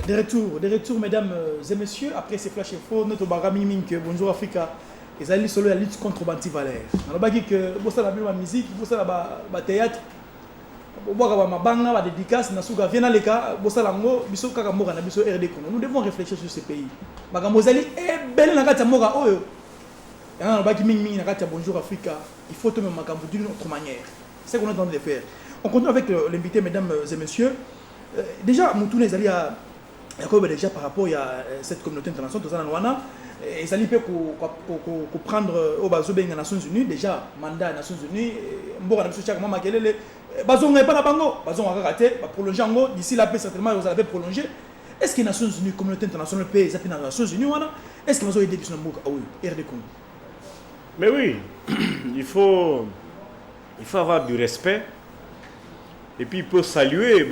De retour, mesdames et messieurs, après ces flash info, notre barami mink, bonjour Africa, ils allaient solo la lutte contre Banti Valère. On a dit que vous savez la musique, vous savez la théâtre, vous savez la banga, la dédicace, nasuka viena leka, vous savez lango, biso kakamora na biso RD Congo. Nous devons réfléchir sur ces pays. Bagamozali est belle na kata mora oyo. Et on a dit ming na kata bonjour Africa, il faut tomber makambo d'une autre manière. C'est ce qu'on est en train de faire. On continue avec l'invité, mesdames et messieurs. Déjà, Moutoune est allé à déjà par rapport à cette communauté internationale, ils allaient prendre au bateau des Nations Unies, déjà mandat des Nations Unies, d'ici la paix certainement ils allaient prolonger. Est-ce que les Nations Unies, la communauté internationale, les Nations Unies, est-ce qu'ils vont aider les RD Congo? Mais oui, il faut avoir du respect. Et puis il peut saluer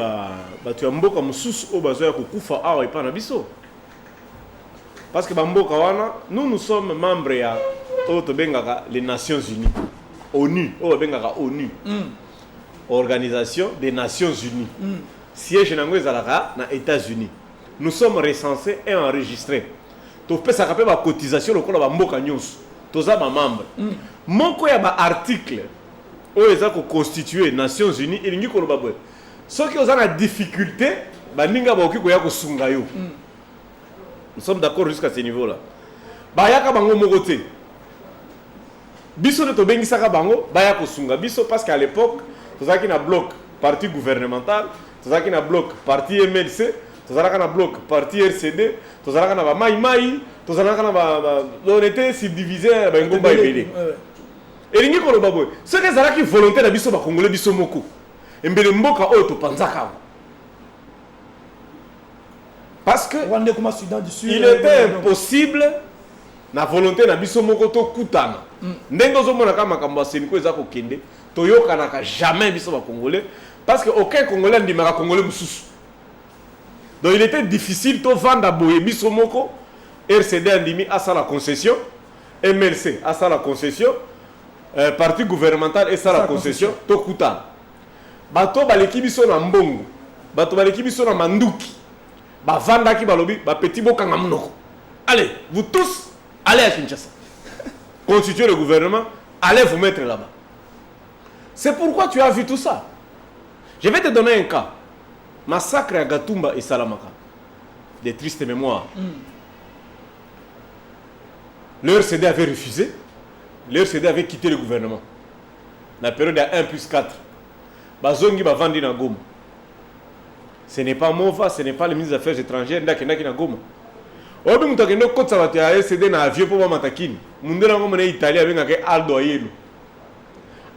tu as mboka mususu au bazoya kokufa awa epa na biso. Parce que mboka wana nous sommes membres ya les Nations Unies. ONU, ONU. Organisation des Nations Unies. Siège nango ezalaka na États-Unis. Nous sommes recensés et enregistrés. To pesa kapé ba cotisation lokola ba mboka nyonso. Toza ba membre. Moko ya ba article ils ont constitué les Nations Unies et ils ont ceux qui ont la difficulté, nous sommes d'accord jusqu'à ce niveau-là. Parce qu'à l'époque, nous avons un bloc parti gouvernemental, nous avons un bloc parti MLC, nous avons un bloc parti RCD, nous avons un Maïmaï, nous avons un subdivisé. Et les gens ceux qui volontaires na biso ba congolais biso moko embele mboka oyo to panzaka parce que il était impossible na volonté na biso moko to kutana ndenge ozomona kama makambo aseniko eza ko kende to yokanaka jamais biso ba congolais parce que aucun congolais ndimaka congolais mususu. Donc il était difficile to vendre boye biso moko. RCD andimi à ça la concession, MLC à ça la concession, parti gouvernemental et ça la concession to kuta bato baleki biso na mbongo bato baleki biso na manduki ba vanda ki balobi ba petit bokanga mnoko. Allez vous tous allez à Kinshasa constituer le gouvernement, allez vous mettre là-bas. C'est pourquoi tu as vu tout ça. Je vais te donner un cas. Massacre à Gatumba et Salamaka, des tristes mémoires. Leur CD avait refusé. Leur CD avait quitté le gouvernement. La période à 1+4. Bazongi va vendre na Goma. Ce n'est pas Mova, ce n'est pas le ministre des Affaires étrangères. Ndaki na Goma. Obi mutakendo kotsa batu ya CD na avion pour matakini. Mundela ngoma na Italie avec Aldo Ayelo.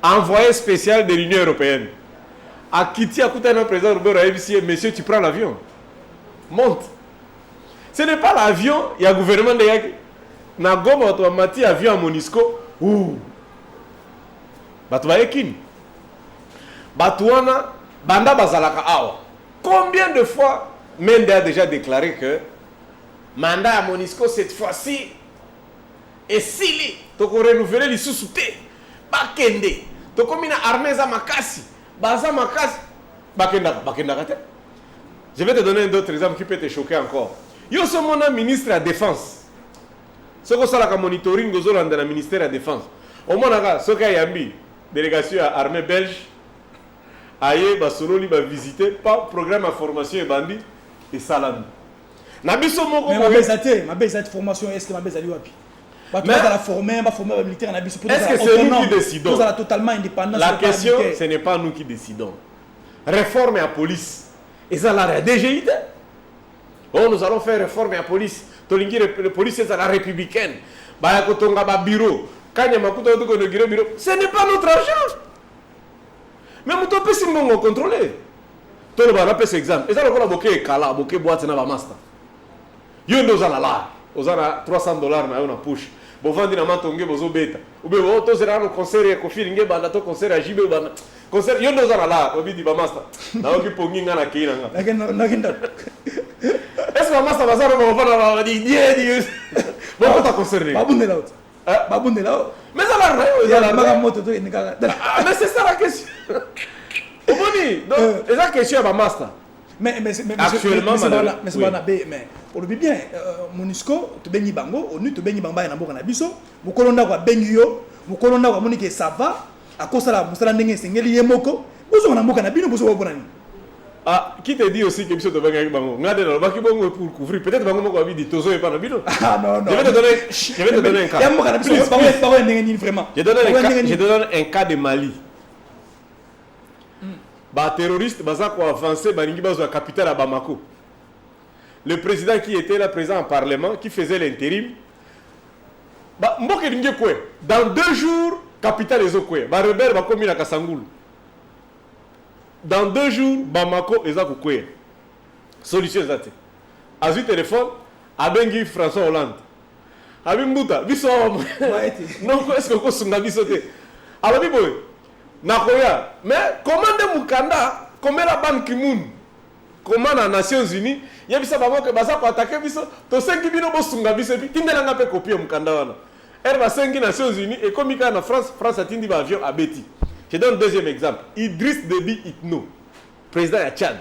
Envoyé spécial de l'Union européenne. À Kiti à côté d'un président Robert Aïvissi, monsieur, tu prends l'avion. Monte. Ce n'est pas l'avion, il y a le gouvernement de Yaki. Na Goma, tu as mati avion à Monisco. Ouh. Batouba Ekin. Batouana, Banda Bazalaka Awa. Combien de fois Mende a déjà déclaré que mandat à Monisco cette fois-ci est sili. Tu as renouvelé les sous-soutés. Bakende. Tu as mis l'armée à Makasi. Baza Makasi. Bakenda Kate. Je vais te donner d'autres exemples qui peuvent te choquer encore. Yo sommes mon ministre de la Défense. Ce que ça la monitoring dans le ministère de la Défense. Au moins, ce qu'il y a une délégation à l'armée belge, aïe, basololi va visiter, pas programme de formation et bandit et salami. Nabiso moko. Mais ma baisse formation, est-ce que ma baisse wapi? Est-ce que c'est nous qui décidons? La question, ce n'est pas nous qui décidons. Réforme à la police. Et ça, la DGID. Oh, nous allons faire réforme à la police. La police est à la républicaine. Bureau. Ce n'est pas notre argent. Mais nous devons contrôler. Tout le monde a fait exemple. Et ça, on a beaucoup kala, beaucoup boîte na master. Yo nous allons là. Aux $300 na yo na push. Bo vandi na matonge bozo beta. Ube bo to zera no concert ya Kofi Linge banda to concert ya Jibe banda. concert yo ndo za là obi di ba master na oki pongi nga na kina nga est-ce que master ba za ro ba di bon on t'a concerné babunde là mais ça là ya la maga moto to ni kaka mais c'est ça la question oboni donc eza question ba master mais actuellement mais c'est pas mais on le bien Monusco to bengi bango onu to bengi bamba na mboka na biso mukolonda kwa bengi yo mukolonda kwa monike ça va akosala musala ndenge sengeli yemoko bozo na mboka na bino bozo bona ni ah qui te dit aussi que biso to bengi bango ngade na baki bongo pour couvrir peut-être bango moko abi di tozo e pa na bino ah non je vais te donner un cas ya mboka na biso bango ndenge ni vraiment je donne un cas de Mali. Bah terroriste baza ko avancer baningi bazo la capitale à Bamako. Le président qui était là présent en parlement qui faisait l'intérim bah mboke dinge kwe dans 2 jours capitale ezokwe ba rebelle ba komi na Kasangulu. Dans 2 jours Bamako ezako kwe. Solution ezate. Azu téléphone abengi François Hollande. Abimbuta biso non est-ce que ko sunga biso te. Alors biboy Nakoya, mais comment Mukanda, comment la Ban Ki-moon, comment la Nations Unies, il y a bisa bango que basa pour attaquer biso, to 5 bino bo sunga biso puis tinde nga pe copier Mukanda wana. Elle va 5 Nations Unies et comme il en France a tindi ba avion à Betty. Je donne un deuxième exemple. Idriss Déby Itno, président de Tchad.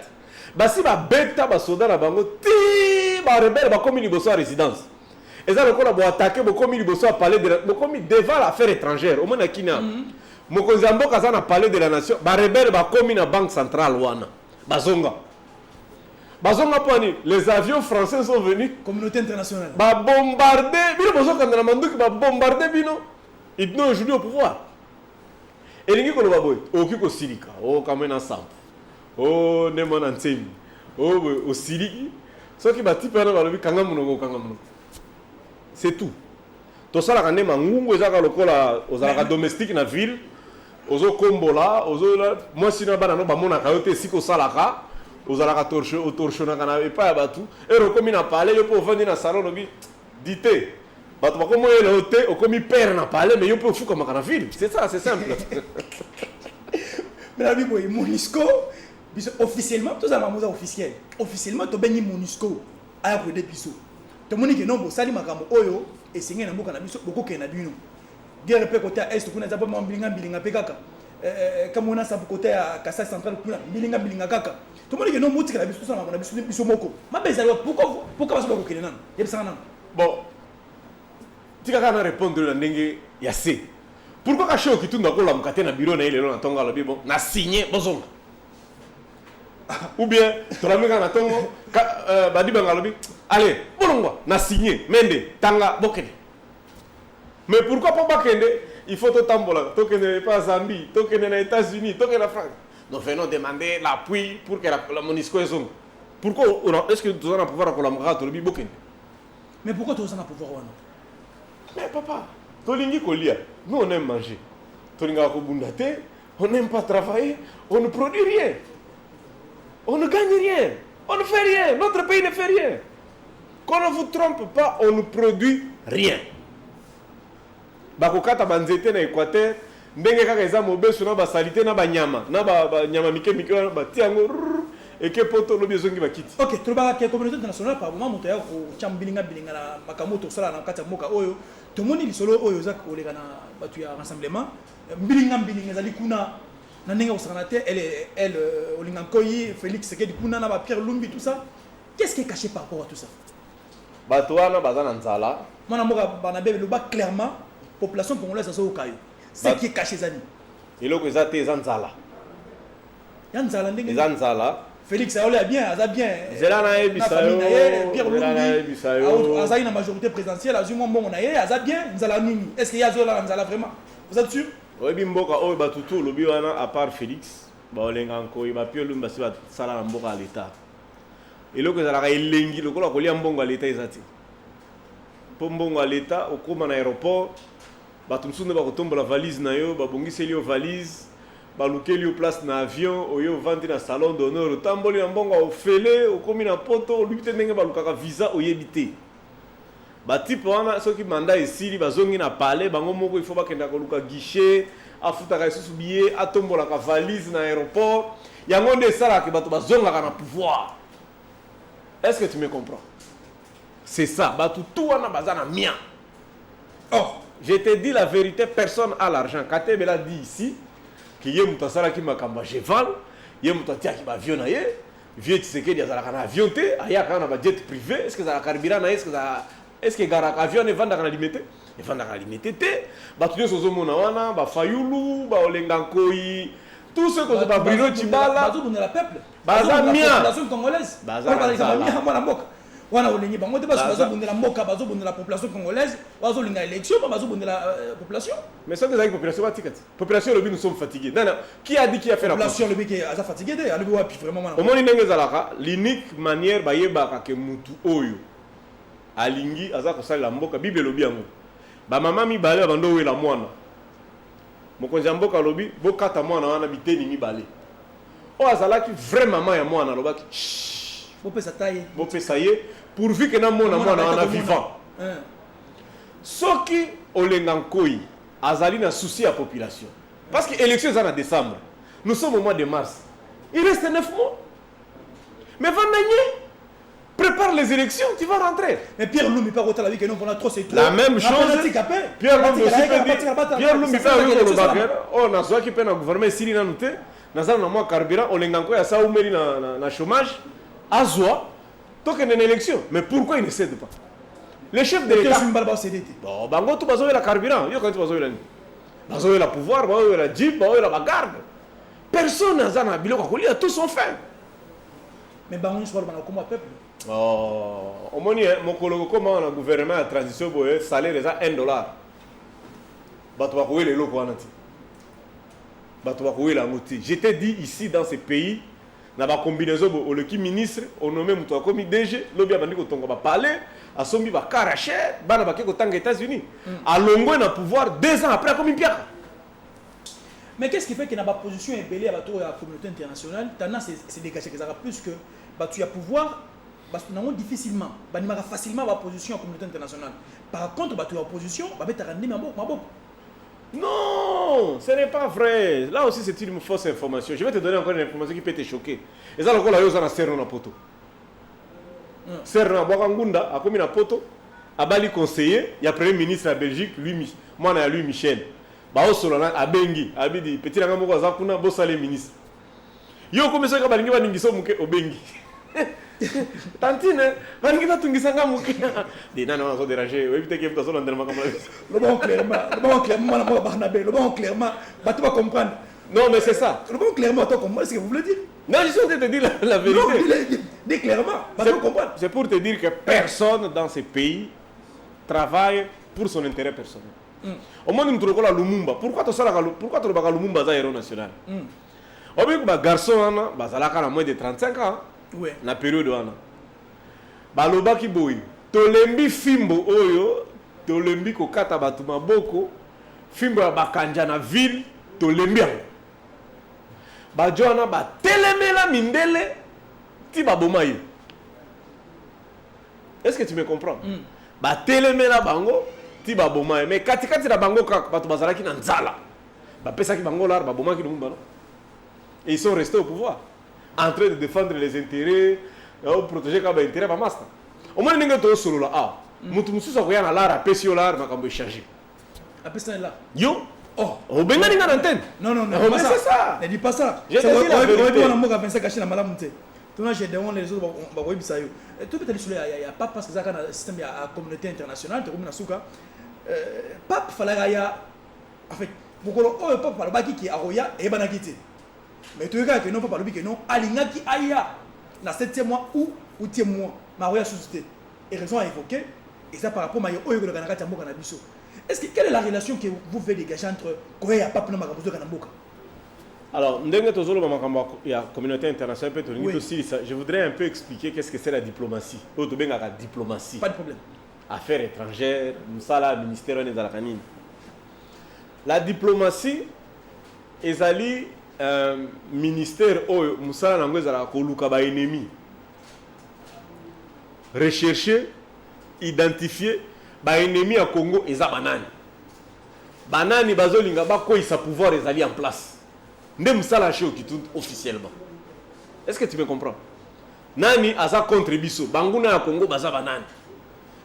Basi ba beta ba soldat na bango ti ba rebelle ba comme liboso à résidence. Et ça le ko la bo attaquer bo comme liboso à palais de bo comme devant l'affaire étrangère au moins Kenya. Mokonzi mboka za na palais de la nation ba rebelle ba komi na banque centrale wana bazonga poni les avions français sont venus communauté internationale ba bombarder bino bozoka na manduki ba bombarder bino Itno aujourd'hui au pouvoir elingi ko loba boy oki ko silika o kamena samp o nemona ntemi o siliki soki ba tipana ba lobi kanga munoko c'est tout to sala kande mangungu ezaka lokola ozalaka domestique na ville ozo kombola ozo moi sina bana no bamona kayote siko salaka ozalaka torchona kana epa ya batu ero komi na palais yo po vandi na salon lobi dité batu bakomo yelo te okomi père na palais mais yo po fuka makana ville c'est ça c'est simple mais la bibo Monusco biso officiellement tout ça mamoza officiellement to bengi Monusco aya ko de biso to moni ke non bo sali makambo oyo esengé na mboka na biso boko ke na bino guerre pe côté est kuna za ba mbilinga pe kaka comme on a ça côté à Kassai central kuna mbilinga kaka to moni ke non motika na biso ça na biso moko mabeza pourquoi baso boko ke nan yebisa nan bon tika kana répondre na ndenge ya C pourquoi ka show kitunda ko la mukate na bureau na ile na tonga la bibo na signer bozonga ou bien to la mika na tongo badi bangalobi allez bolongwa na signer mende tanga bokene. Mais pourquoi pas Kende? Il faut tout tambola. Tant que n'est pas Zambie, tant que n'est pas États-Unis, tant que la France. Nous venons demander l'appui pour que la Monusco est son. Pourquoi est-ce que tu as pouvoir collaborer avec le Bokende? Mais pourquoi tu as pouvoir? Mais papa, Tolingi Kolia, nous on aime manger. Tolinga Kobundate, on n'aime pas travailler, on ne produit rien. On ne gagne rien. On ne fait rien. Notre pays ne fait rien. Qu'on ne vous trompe pas, on ne produit rien. Bakokata banzete na Équateur ndenge kaka eza mobesu na basalite na banyama na banyama mike ba tiango et que poto lobi zongi bakiti. OK, troba que communauté internationale par moment moto ya ko chambilinga na makamoto sala na kati ya moka oyo to moni lisolo oyo za ko leka na batu ya rassemblement mbilinga zali kuna na ndenge osana te elle olinga koyi Félix Sekedi kuna na ba Pierre Lumbi tout ça. Qu'est-ce qui est caché par rapport à tout ça? Bato wana bazana nzala. Mona moka bana bebe lo ba clairement population congolaise azo okayo. C'est qui est caché zani. Eloko ezate ezanzala. Yanzala ndenge. Ezanzala. Félix Aola bien, aza bien. Zela na ebisayo. Pierre Lumbi. Aza une majorité présidentielle, azumo mbongo na ye, aza bien, nzala nini. Est-ce qu'il y a zola nzala vraiment? Vous êtes sûr? Oui, bimboka oyo batutu lobi wana à part Félix, ba olenga nko ba Pierre Lumbi basi ba sala na mboka à l'état. Eloko ezalaka elengi lokola kolia mbongo à l'état ezati. Po mbongo à l'état okoma na aéroport bato msune bakotombola valise na yo babongiseli yo valise balukeli yo place na avion oyo vandi na salon d'honneur otamboli na mbongo ofele okomi na poto olubi te ndenge balukaka visa oyebi te ba type wana soki mandat esili bazongi na palais bango moko il faut bakenda koluka guichet afutaka lisusu billet atombolaka valise na aéroport yango nde esalaka bato bazongaka na pouvoir. Est-ce que tu me comprends? C'est ça, bato tout wana baza na mien. Or je te dis la vérité, personne a l'argent. Katebe l'a dit ici que yé muta sala ki makamba cheval, yé muta tia ki ba avion na yé, vieux Tshisekedi azalaka na avion te, aya kana ba jet privé, est-ce que ça carburant na est-ce que gara avion ne vanda kana limité? Ne vanda kana limité te. Bato nyo sozo mona wana, ba Fayulu, ba Olenga Nkoyi, tout ce que ba Bruno Tshibala, bazo bonna la peuple, baza mia, population congolaise. baza mia mwana mboka. Wana olengi bango te bazo bonna la mboka, bazo bonna la population congolaise, bazo linga élection, bazo bonna la population. Mais ça que la population va tikati. Population le nous sommes fatigués. Non, non. Qui a dit qui a fait la population le qui est fatigué de, ale wapi vraiment wana. Au moins ndenge zalaka, l'unique manière ba yebaka ke mutu oyo alingi aza kosala mboka bible lobi yango. Ba mama mi balé bando wela mwana. Mokonzi mboka lobi bokata mwana wana biteni mi balé. O azalaki vrai maman ya mwana lobaki. Bopesa taille. Bopesa ye pourvu que na mwana wana vivant. Soki Olenga Nkoyi azali na souci à population. Parce que l'élection est en décembre. Nous sommes au mois de mars. Il reste 9 mois. Mais Vandagné, prépare les élections, tu vas rentrer. Mais Pierre Loumi pas autant la vie que nous on trop c'est trop. La même chose. Pierre Loumi aussi peut dire. Pierre Loumi pas au Baker. Oh na soit qui peut na gouvernement Siri na noté. Na za na moi carburant Olenga Nkoyi a ça oumeli na chômage. Azwa tant qu'il y a une élection. Mais pourquoi il ne cède pas? Le chef de l'État. Bon, bango tout bazo la carburant. Yo quand tu bazo la ni. Bazo la pouvoir, bazo la jeep, bazo la garde. Personne n'a na biloko kolia, tous sont faits. Mais bango je parle comme peuple. Oh, au moins mon collègue comment le gouvernement a transition boye salaire est à $1. Bato ba kowe le loko anati. Bato ba kowe la ngoti. Je t'ai dit ici dans ce pays na ba combinaison bo le qui ministre on nommé muto comme DG lobi abandi ko tonga ba parler a sombi ba karaché bana ba ke ko tanga États-Unis a longo na pouvoir 2 ans après comme Pierre. Mais qu'est-ce qui fait qu'il n'a pas position ébélée à la communauté internationale? Tendance c'est dégager que ça va plus que bah tu as pouvoir parce que nous difficilement bah ni facilement la position à la communauté internationale. Par contre bah tu as opposition bah tu as rendu ma boque. Non, ce n'est pas vrai. Là aussi, c'est une fausse information. Je vais te donner encore une information qui peut te choquer. Et ça, encore là, il y a un serre na poto. Serre na Bwakangunda, a commis na poto, a bali conseiller, il y a premier ministre de la Belgique, lui, moi, lui Michel. Bah, au solana, a Bengi, a dit, petit nanga moko azakuna, bo salé ministre. Yo, comme ça, balingi ba ningiso muke o Bengi. Tantine, balingi ba tungisanga muke. Des nana on a dérangé, oui, peut-être que vous avez entendu comme le bon clairement, le bon clairement, bah tu vas comprendre. Non, mais c'est ça. Le bon clairement, tu comprends ce que vous voulez dire? Non, je suis en train de te dire la vérité. Non, dis clairement, bah tu vas comprendre. C'est pour te dire que personne dans ce pays travaille pour son intérêt personnel. Au moins, nous trouvons la Lumumba. Pourquoi tu as Lumumba za héros national? Au moins, les garçons, ils ont moins de 35 ans. Oui. La période wana. Baloba ki boy. Tolembi fimbo oyo, tolembi ko kata batu maboko, fimbo ya bakanja na ville, tolembi yango. Ba jona ba telemela mindele ti baboma yo. Est-ce que tu me comprends? Ba telemela bango ti baboma yo. Mais katikati na bango kaka batu bazalaki na nzala. Ba pesa ki bango lar baboma ki lumba no. Et ils sont restés au pouvoir. En train de défendre les intérêts, protéger les intérêts de master. Au moins, nous avons solo là. Ah, nous avons un lar à PCO lar, mais on changer. À PCO là. Yo. Oh, on va gagner dans l'antenne. Non, mais c'est ça. Ne dis pas ça. Je te dis la vérité. On a 25 cachés dans la malamute. Tout j'ai demandé les autres, on va voir ça. Tout peut être sur il y a pas parce que ça a un système à communauté internationale, comme Nasuka. Pape fallait en fait, beaucoup de pape par le baki qui a roya et banakité. Mais tu regardes que non, pas le que non, Alinga qui aïa, dans 7e mois ou 8e mois, ma roya suscité. Et raison à évoquer, et ça par rapport à Oyo de Ganaka Tambo Kanabiso. Est-ce que quelle est la relation que vous pouvez dégager entre Corée et Pape Namakabuzo Kanamboka? Alors, il y a la communauté internationale, je voudrais un peu expliquer qu'est-ce que c'est la diplomatie. La diplomatie. Pas de problème. Affaires étrangères, Moussala, ministère des Alakanines. La diplomatie, ezali ministère oyo musala nango ezala koluka ba ennemi, rechercher, identifier ba ennemi ya Congo eza banani. Banani bazolinga bakoyisa pouvoir ezali en place. Nde musala chez Kitundu officiellement. Est-ce que tu me comprends? Nani aza contre biso, banguna ya Congo baza banani.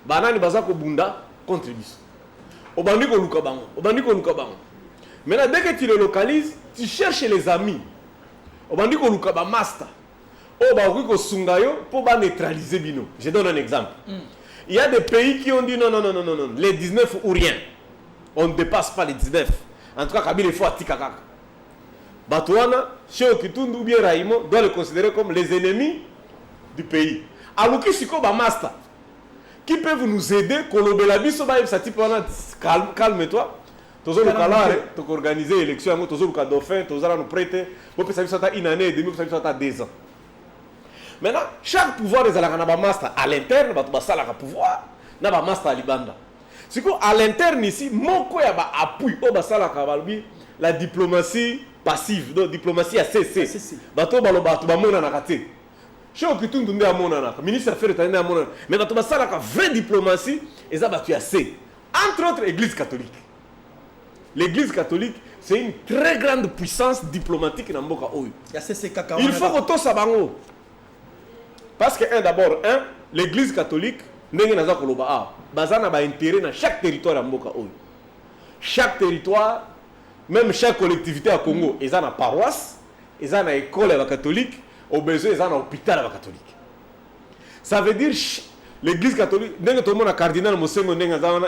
Banani baza ko bunda contre biso. Obandiko luka bango, obandiko luka bango. Maintenant dès que tu le localises, tu cherches les amis. Obandiko luka ba master. Oh ba ko sunga yo pour ba neutraliser bino. Je donne un exemple. Il y a des pays qui ont dit non, les 19 ou rien. On ne dépasse pas les 19. En tout cas, Kabila, il faut atikaka. Batouana, chez Kitundu ou bien Raïmo, doit le considérer comme les ennemis du pays. Alouki Siko ba master. Qui peuvent nous aider, Kolobelabiso ba calme-toi. Toujours le calare, tu as organisé l'élection, toujours le dauphin, toujours nous prêter. Vous pouvez savoir une année et demie, vous pouvez savoir 2 ans. Maintenant, chaque pouvoir est à master à l'interne, il y a pouvoir, il y a master à l'Ibanda. C'est qu'à l'interne ici, mon quoi y a appui la diplomatie passive, donc diplomatie ACC. Bato balo bato ba mona na raté. Chez Kitundu ndé amona na, ministre affaires étrangères amona. Mais bato ba sala ka vraie diplomatie, eza batu ya C. Entre autres, l'Église catholique. L'Église catholique, c'est une très grande puissance diplomatique dans Mboka Oyo. Il faut que tout ça bango. Parce que d'abord, l'Église catholique, bazana ba intérêt dans chaque territoire à Mboka Oyo. Chaque territoire, même chaque collectivité à Congo, ils ont une paroisse, ils ont une école catholique, au besoin ils ont un hôpital catholique. Ça veut dire l'Église catholique, tout le monde a cardinal Mosengo,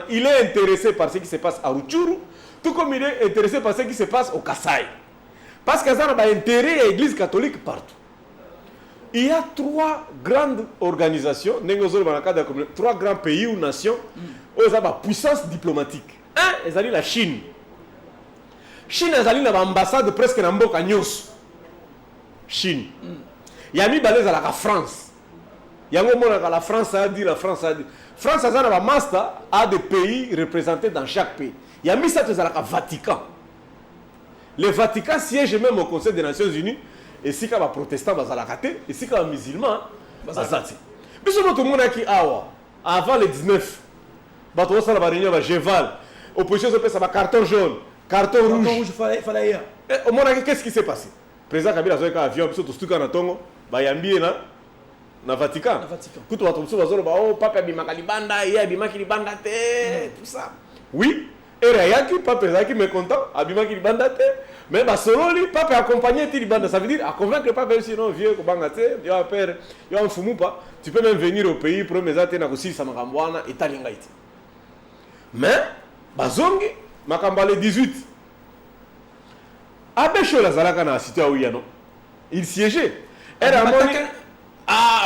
il est intéressé par ce qui se passe à Rutshuru, tout comme il est intéressé par ce qui se passe au Kasaï. Parce qu'ils ont un intérêt à l'Église catholique partout. Il y a 3 grandes organisations, 3 grands pays ou nations, où ils ont une puissance diplomatique. Un, ils ont la Chine. Chine, ils ont une ambassade presque dans Mboka Nyos. Chine. Il y a mis balèze à la France. Il y a la France a dit, la France a dit. France a un master à des pays représentés dans chaque pays. Il y a mis ça à la Vatican. Le Vatican siège même au Conseil des Nations Unies. Et si il y a des protestants, et si il y a des musulmans, mais tout le monde qui avant les 19, opposition ça carton jaune, carton rouge. Au monde qu'est-ce qui s'est passé? Le président Kabila a eu un avion, tout ce qu'on a tongo, na Vatican. Tout le monde papa abimaka libanda, il abimaki libanda tout ça. Oui. Et Rayaki, papa est mécontent, abimaki libanda mais selon lui, papa accompagné libanda, ça veut dire à convaincre le papa sinon vieux kobangate, il y a père, il y a un fumu pas, tu peux même venir au pays pour me zate na kosi sa makambwana etalinga iti. Mais bazongi makambale 18. Abesho la zalaka na cité Ouya non. Il siégeait. Era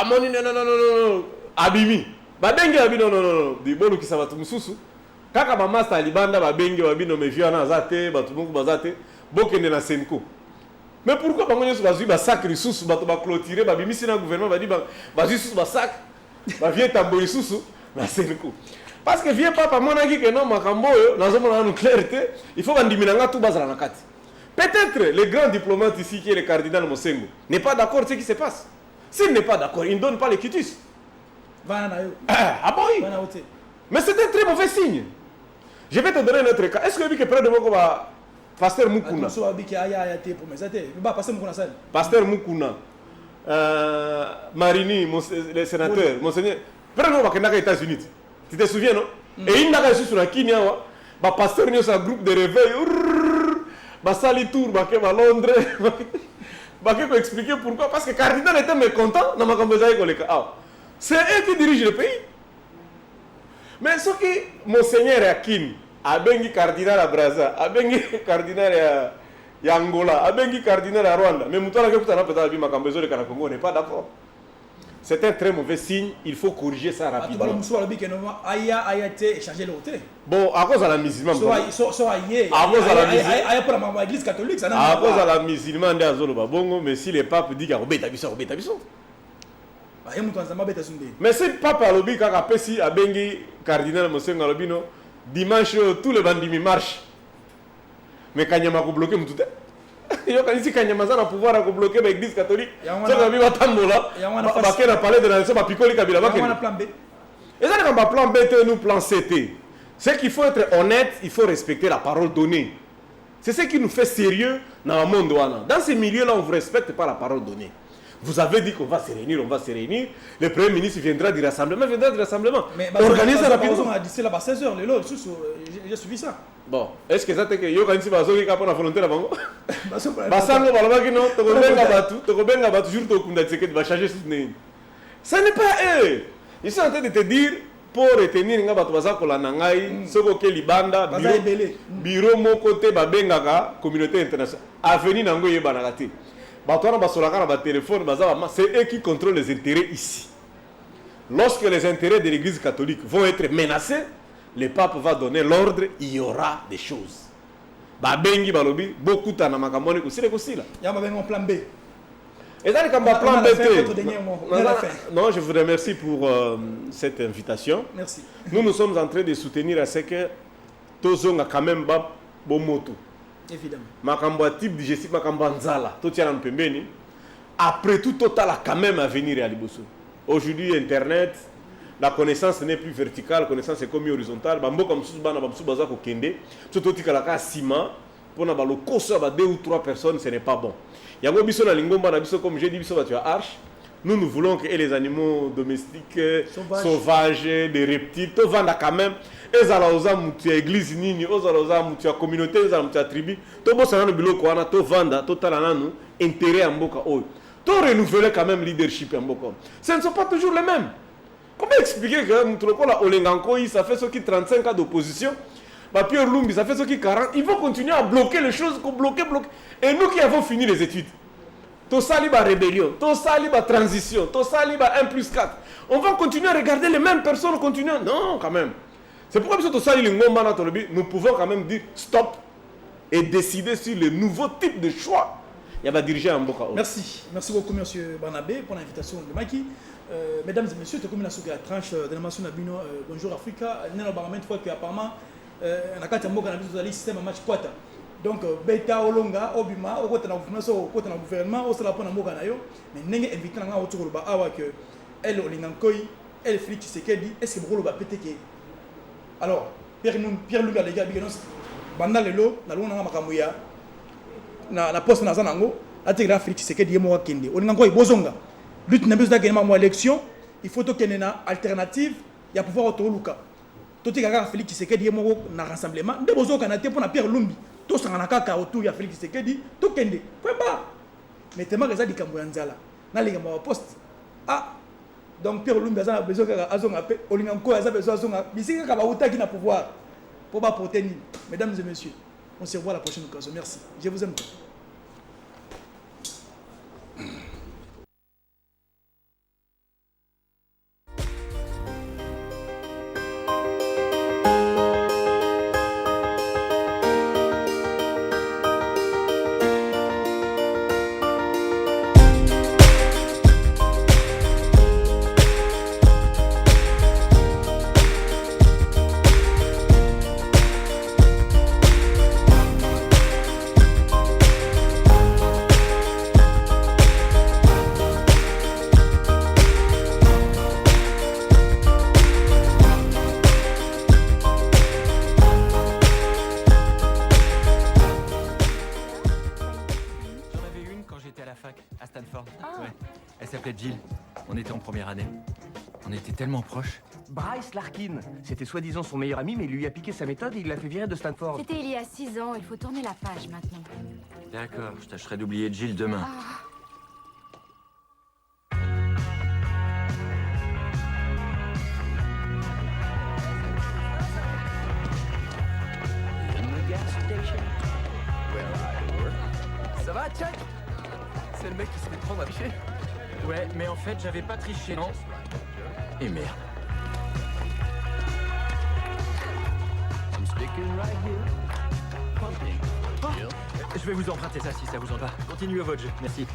amoni non. Abimi. Babengi abi non. Di bolu ki sabatu mususu. Kaka ba master libanda babengi babino me viana azate, batumuku bazate. Bokende na Senko. Mais pourquoi bango nyoso bazui ba sac risusu bato ba clôturer ba bimisi na gouvernement ba di ba bazui susu ba sac ba vie tamboli susu na Senko. Parce que vieux papa mona ki que non makambo yo nazomona na clarté, il faut bandiminanga tout bazala na kati. Peut-être le grand diplomate ici qui est le cardinal Mosengo n'est pas d'accord avec ce qui se passe. S'il n'est pas d'accord, il ne donne pas les quitus. Ah bon oui. Mais c'est un très mauvais signe. Je vais te donner un autre cas. Est-ce que vous avez que près de moi Pasteur Mukuna. Pasteur Mukuna. Marini, le sénateur, monseigneur. Prenons les États-Unis. Tu te souviens, non? Et il n'a pas sur la Kenya. Pasteur Nyo, c'est un groupe de réveil. Sali Tour, à Londres. Je vais expliquer pourquoi. Parce que le cardinal était mécontent. C'est eux qui dirigent le pays. Mais ce qui, monseigneur Akin, a bengi cardinal à Brazza, a bengi cardinal à Angola, a bengi cardinal à Rwanda. Mais Moutala Keputana peut-être dit Makambezo le Congo n'est pas d'accord. C'est un très mauvais signe, il faut corriger ça rapidement. Bon, à cause de la musulmane. À cause de la musulmane de Azoloba Bongo, mais si le pape dit qu'il y a Robert Tabiso. Mais si le pape a lobby quand Apesi a bengi cardinal Mosengo Alobino, dimanche tous les bandits marchent. Mais quand il y a bloqué tout il y a un pouvoir à bloquer l'église catholique. Il y a un palais de la nation, il y a un plan B. Et ça, quand on plan B, nous plan CT. C'est qu'il faut être honnête, il faut respecter la parole donnée. C'est ce qui nous fait sérieux dans le monde. Dans ces milieux-là, on ne vous respecte pas la parole donnée. Vous avez dit qu'on va se réunir, on va se réunir. Le Premier ministre viendra du rassemblement, Mais organisez rapidement. On a dit c'est là-bas 16h, j'ai suivi ça. Bon, est-ce que ça te que yo kanisi bazo ki kapona volonté la bango? Basango balaba ki non, tokobenga batu jour to kunda tseke va changer ce nez. Ça n'est pas eux. Ils sont en train de te dire pour retenir nga batu baza kolanda ngai soko ke libanda bureau moko te babengaka communauté internationale. Avenir nango yebana kati. Batu wana basolaka na ba téléphone baza ba c'est eux qui contrôlent les intérêts ici. Lorsque les intérêts de l'église catholique vont être menacés, le pape va donner l'ordre, il y aura des choses. Babengi balobi, beaucoup de makamoni kusile kusila. Il y a un plan B. Et dans le plan B, non, je vous remercie pour cette invitation. Merci. Nous sommes en train de soutenir à ce que Tozonga quand même ba bomoto. Évidemment. Makambo type digestif, makambo nzala. Totiana mpembeni. Après tout, total a quand même à venir à Liboso. Aujourd'hui, Internet. La connaissance n'est plus verticale, la connaissance est comme horizontale. Bambo comme Sousbana, Bamsou Bazako Kende, surtout Tikalaka Sima, pour n'avoir le cours sur 2 ou 3 personnes, ce n'est pas bon. Yango Bisso na Lingomba, comme j'ai dit, Bisso tu as arche. Nous voulons que les animaux domestiques, sauvages, des reptiles, tout vendent quand même. Et ça la mutu église nini, eux la mutu communauté, eux la mutu tribu. Tout bon ça na bilo ko na tout vendre, tout talana nous intérêt en boka oi. Tout renouveler quand même leadership en boka. Ce ne sont pas toujours les mêmes. Comment expliquer que Moutrokola Olengankoï, ça fait ce qui 35 ans d'opposition, Pierre Lumbi, ça fait ce qui 40, ils vont continuer à bloquer les choses, bloquer. Et nous qui avons fini les études, tout ça, liba rébellion, tout ça, liba transition, tout ça, liba 1+4, on va continuer à regarder les mêmes personnes continuer. Non, quand même. C'est pourquoi nous pouvons quand même dire stop et décider sur le nouveau type de choix. Il va diriger un Mboka. Merci beaucoup, M. Barnabé, pour l'invitation de Maki. Mesdames et messieurs, comme la tranche de la mention Nabino, bonjour Africa. Nous avons une fois qu'apparemment, on a 4 mots dans le système match quota. Donc, Beta, Olonga, Obima, au côté du gouvernement, au sein de la Panamoga, mais nous avons invité autour de la que elle, Olingankoi, elle, Félix Tshisekedi, est-ce que vous avez pété? Alors, Pierre Lumba, les gars, Banda Lelo, na luna makamouya, na poste na zanango, attegra Félix Tshisekedi yemo kende. Olingankoi bozonga. Lutte n'a besoin de gagner une élection, il faut qu'il y ait une alternative, il y a pouvoir autoluka. Tout est gagné Félix Tshisekedi yemo na rassemblement, de besoin qu'on a été pour na Pierre Lumbi. Tout ça na kaka autour ya Félix Tshisekedi, tout kende. Point pas. Mais tellement que ça dit kamboyanzala. Na les gars poste. Ah. Donc Pierre Lumbi a besoin qu'azonga pe, Olingankoi a besoin azonga. Bisika ka ba utaki na pouvoir. Pour pas porter ni. Mesdames et messieurs, on se revoit à la prochaine occasion. Merci. Je vous aime. Jill, on était en première année. On était tellement proches. Bryce Larkin, c'était soi-disant son meilleur ami, mais il lui a piqué sa méthode et il l'a fait virer de Stanford. C'était il y a 6 ans, il faut tourner la page maintenant. D'accord, je tâcherai d'oublier Jill demain. Ah. Ça va, Chuck? C'est le mec qui se fait prendre à pied. Ouais, mais en fait, j'avais pas triché, non? Et merde. Oh, je vais vous emprunter ça si ça vous en va. Continuez votre jeu, merci.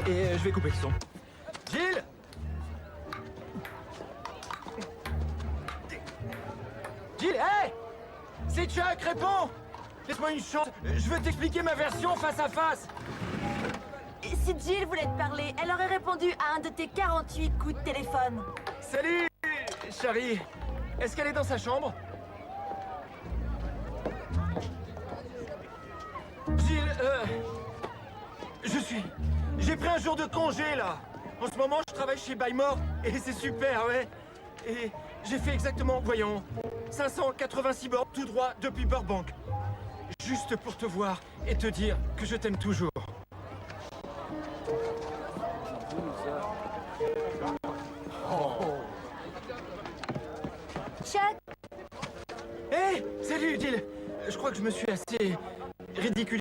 Et je vais couper le son. Jill! Jill, hey! C'est Chuck, réponds! Laisse-moi une chance. Je veux t'expliquer ma version face à face. Si Jill voulait te parler, elle aurait répondu à un de tes 48 coups de téléphone. Salut! Charlie. Est-ce qu'elle est dans sa chambre? Jill, J'ai pris un jour de congé, là. En ce moment, je travaille chez Bymore, et c'est super, ouais. Et j'ai fait exactement, voyons, 586 bords tout droit depuis Burbank. Juste pour te voir et te dire que je t'aime toujours. Chuck, Hé, salut, Jill. Je crois que je me suis assez ridicule